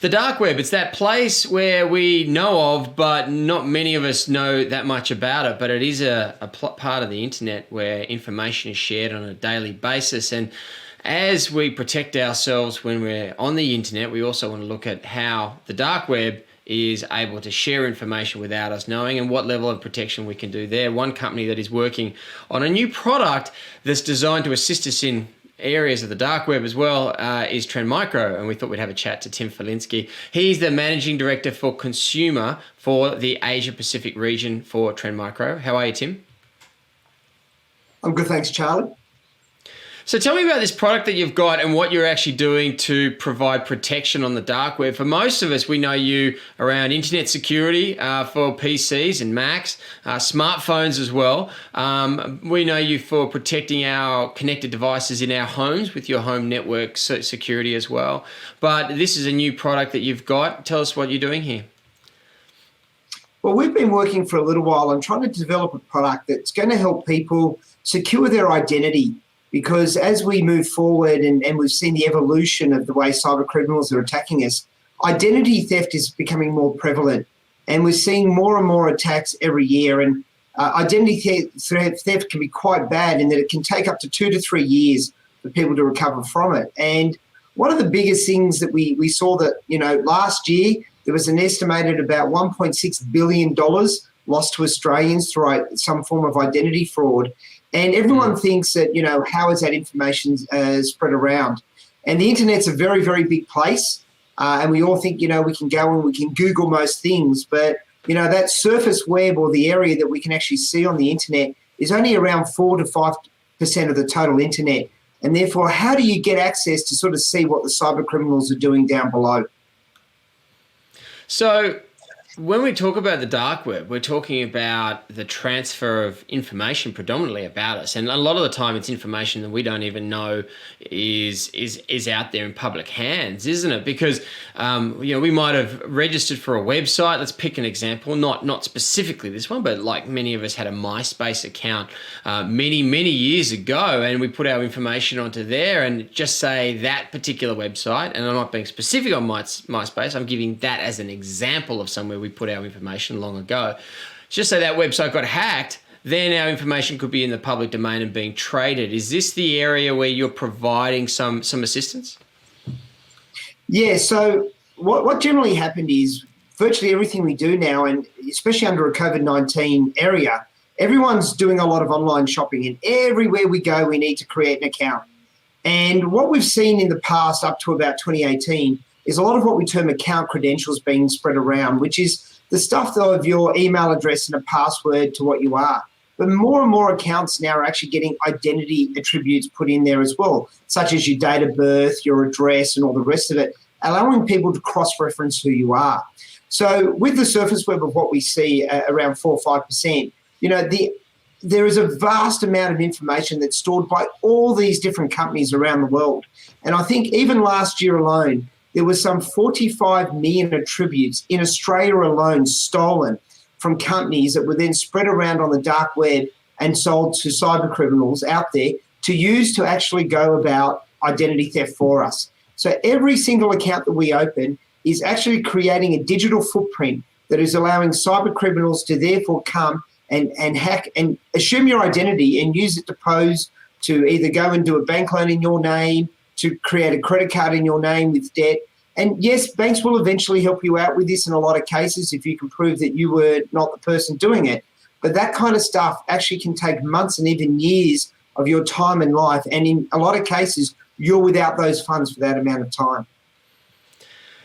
The dark web, it's that place where we know of, but not many of us know that much about it. But it is a part of the internet where information is shared on a daily basis. And as we protect ourselves when we're on the internet, we also want to look at how the dark web is able to share information without us knowing and what level of protection we can do there. One company that is working on a new product that's designed to assist us in areas of the dark web as well is Trend Micro, and we thought we'd have a chat to Tim Falinski. He's the Managing Director for Consumer for the Asia Pacific region for Trend Micro. How are you, Tim? I'm good, thanks, Charlie. So tell me about this product that you've got and what you're actually doing to provide protection on the dark web. For most of us, we know you around internet security for PCs and Macs, smartphones as well. We know you for protecting our connected devices in our homes with your home network security as well. But this is a new product that you've got. Tell us what you're doing here. Well, we've been working for a little while on trying to develop a product that's going to help people secure their identity. Because as we move forward and we've seen the evolution of the way cyber criminals are attacking us, identity theft is becoming more prevalent. And we're seeing more and more attacks every year. And identity theft can be quite bad in that it can take up to 2 to 3 years for people to recover from it. And one of the biggest things that we saw that, last year, there was an estimated about $1.6 billion lost to Australians through some form of identity fraud. And everyone thinks that, how is that information spread around? And the internet's a very, very big place. And we all think, we can go and we can Google most things. But, that surface web or the area that we can actually see on the internet is only around 4 to 5% of the total internet. And therefore, how do you get access to sort of see what the cyber criminals are doing down below? So when we talk about the dark web, we're talking about the transfer of information predominantly about us. And a lot of the time it's information that we don't even know is out there in public hands, isn't it? Because, we might have registered for a website. Let's pick an example, not specifically this one, but like many of us had a MySpace account many, many years ago, and we put our information onto there and just say that particular website, and I'm not being specific on MySpace, I'm giving that as an example of somewhere we put our information long ago. Just say that website got hacked, then our information could be in the public domain and being traded. Is this the area where you're providing some assistance? Yeah, so what generally happened is virtually everything we do now, and especially under a COVID-19 area, everyone's doing a lot of online shopping, and everywhere we go, we need to create an account. And what we've seen in the past up to about 2018 is a lot of what we term account credentials being spread around, which is the stuff of your email address and a password to what you are. But more and more accounts now are actually getting identity attributes put in there as well, such as your date of birth, your address, and all the rest of it, allowing people to cross-reference who you are. So with the surface web of what we see around 4 or 5%, there is a vast amount of information that's stored by all these different companies around the world. And I think even last year alone, there was some 45 million attributes in Australia alone stolen from companies that were then spread around on the dark web and sold to cyber criminals out there to use to actually go about identity theft for us. So every single account that we open is actually creating a digital footprint that is allowing cyber criminals to therefore come and hack and assume your identity and use it to pose to either go and do a bank loan in your name, to create a credit card in your name with debt. And yes, banks will eventually help you out with this in a lot of cases if you can prove that you were not the person doing it. But that kind of stuff actually can take months and even years of your time and life. And in a lot of cases, you're without those funds for that amount of time.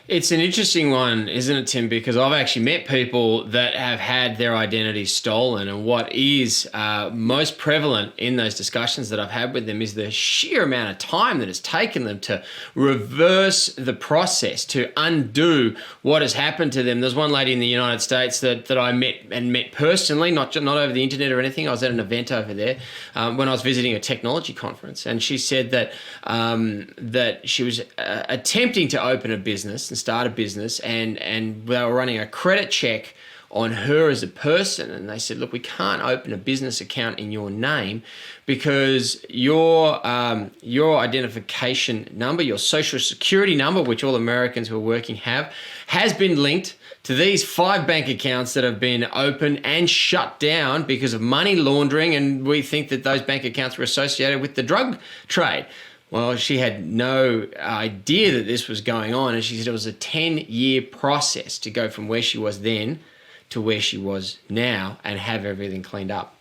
It's an interesting one, isn't it, Tim? Because I've actually met people that have had their identity stolen, and what is most prevalent in those discussions that I've had with them is the sheer amount of time that it's taken them to reverse the process, to undo what has happened to them. There's one lady in the United States that I met personally, not over the internet or anything. I was at an event over there when I was visiting a technology conference, and she said that that she was attempting to open a business and start a business, and they were running a credit check on her as a person. And they said, look, we can't open a business account in your name because your identification number, your social security number, which all Americans who are working have, has been linked to these 5 bank accounts that have been opened and shut down because of money laundering, and we think that those bank accounts were associated with the drug trade. Well, she had no idea that this was going on, and she said it was a 10-year process to go from where she was then to where she was now and have everything cleaned up.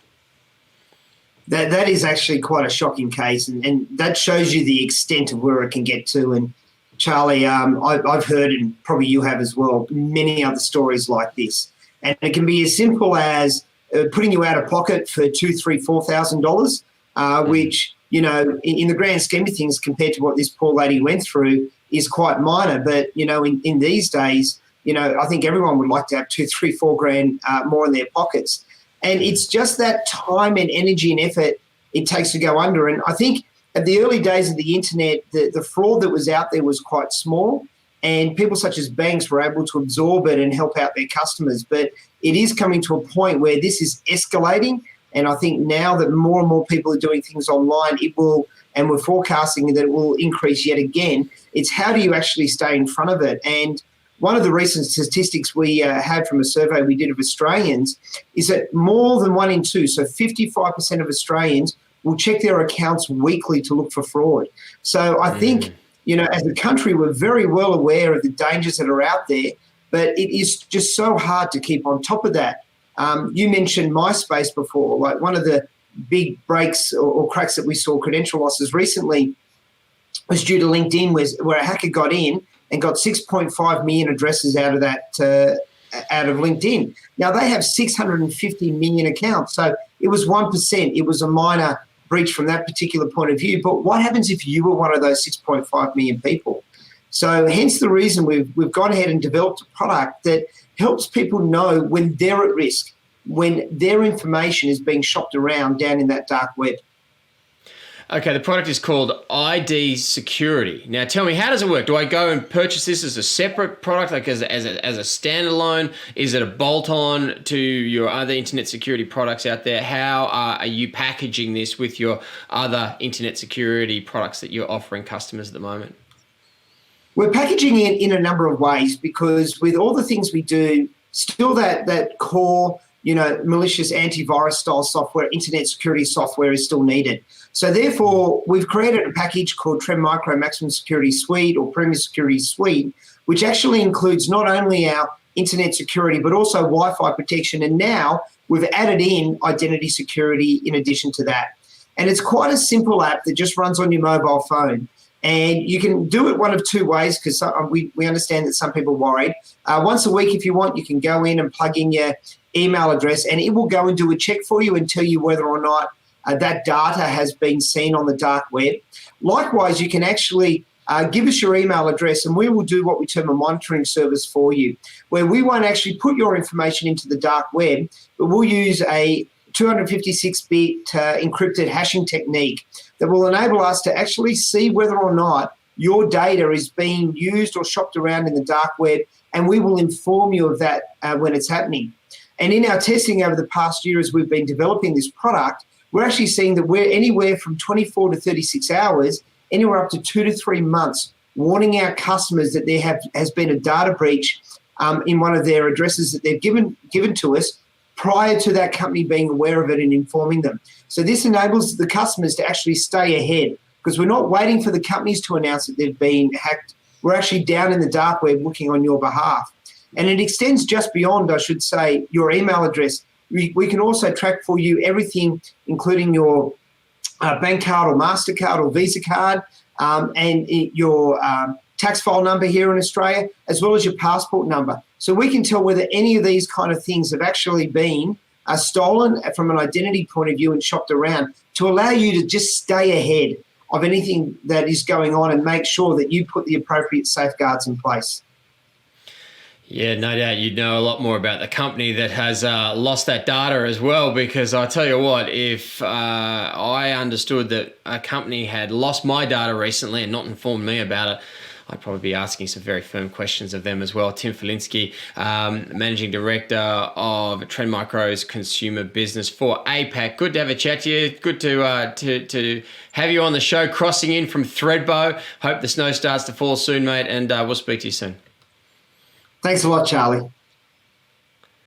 That is actually quite a shocking case, and that shows you the extent of where it can get to. And Charlie, I've heard, and probably you have as well, many other stories like this. And it can be as simple as putting you out of pocket for $2,000, $3,000, $4,000, which, you know, in the grand scheme of things, compared to what this poor lady went through, is quite minor. But, you know, in these days, you know, I think everyone would like to have $2,000, $3,000, $4,000 more in their pockets. And it's just that time and energy and effort it takes to go under. And I think at the early days of the internet, the fraud that was out there was quite small, and people such as banks were able to absorb it and help out their customers. But it is coming to a point where this is escalating, and I think now that more and more people are doing things online, it will, and we're forecasting that it will increase yet again. It's how do you actually stay in front of it? And one of the recent statistics we had from a survey we did of Australians is that more than 1 in 2, so 55% of Australians will check their accounts weekly to look for fraud. So I think, you know, as a country, we're very well aware of the dangers that are out there, but it is just so hard to keep on top of that. You mentioned MySpace before. Like, one of the big breaks or cracks that we saw, credential losses recently, was due to LinkedIn, where a hacker got in and got 6.5 million addresses out of that, out of LinkedIn. Now, they have 650 million accounts, so it was 1%. It was a minor breach from that particular point of view. But what happens if you were one of those 6.5 million people? So hence the reason we've gone ahead and developed a product that helps people know when they're at risk, when their information is being shopped around down in that dark web. Okay, the product is called ID Security. Now, tell me, how does it work? Do I go and purchase this as a separate product, like as a standalone? Is it a bolt-on to your other internet security products out there? How are you packaging this with your other internet security products that you're offering customers at the moment? We're packaging it in a number of ways, because with all the things we do, still that core, you know, malicious antivirus style software, internet security software is still needed. So therefore, we've created a package called Trend Micro Maximum Security Suite, or Premier Security Suite, which actually includes not only our internet security, but also Wi-Fi protection. And now we've added in identity security in addition to that. And it's quite a simple app that just runs on your mobile phone. And you can do it one of 2 ways, because we understand that some people are worried. Once a week, if you want, you can go in and plug in your email address, and it will go and do a check for you and tell you whether or not that data has been seen on the dark web. Likewise, you can actually give us your email address, and we will do what we term a monitoring service for you, where we won't actually put your information into the dark web, but we'll use a 256-bit encrypted hashing technique that will enable us to actually see whether or not your data is being used or shopped around in the dark web, and we will inform you of that when it's happening. And in our testing over the past year, as we've been developing this product, we're actually seeing that we're anywhere from 24 to 36 hours, anywhere up to 2 to 3 months, warning our customers that there has been a data breach in one of their addresses that they've given to us, prior to that company being aware of it and informing them. So this enables the customers to actually stay ahead, because we're not waiting for the companies to announce that they've been hacked. We're actually down in the dark web looking on your behalf. And it extends just beyond, I should say, your email address. We can also track for you everything, including your bank card or MasterCard or Visa card, and your tax file number here in Australia, as well as your passport number. So we can tell whether any of these kind of things have actually been stolen from an identity point of view and shopped around, to allow you to just stay ahead of anything that is going on and make sure that you put the appropriate safeguards in place. Yeah, no doubt you'd know a lot more about the company that has lost that data as well, because I tell you what, if I understood that a company had lost my data recently and not informed me about it, I'd probably be asking some very firm questions of them as well. Tim Falinski, Managing Director of Trend Micro's consumer business for APAC. Good to have a chat to you. Good to have you on the show, crossing in from Thredbo. Hope the snow starts to fall soon, mate, and we'll speak to you soon. Thanks a lot, Charlie.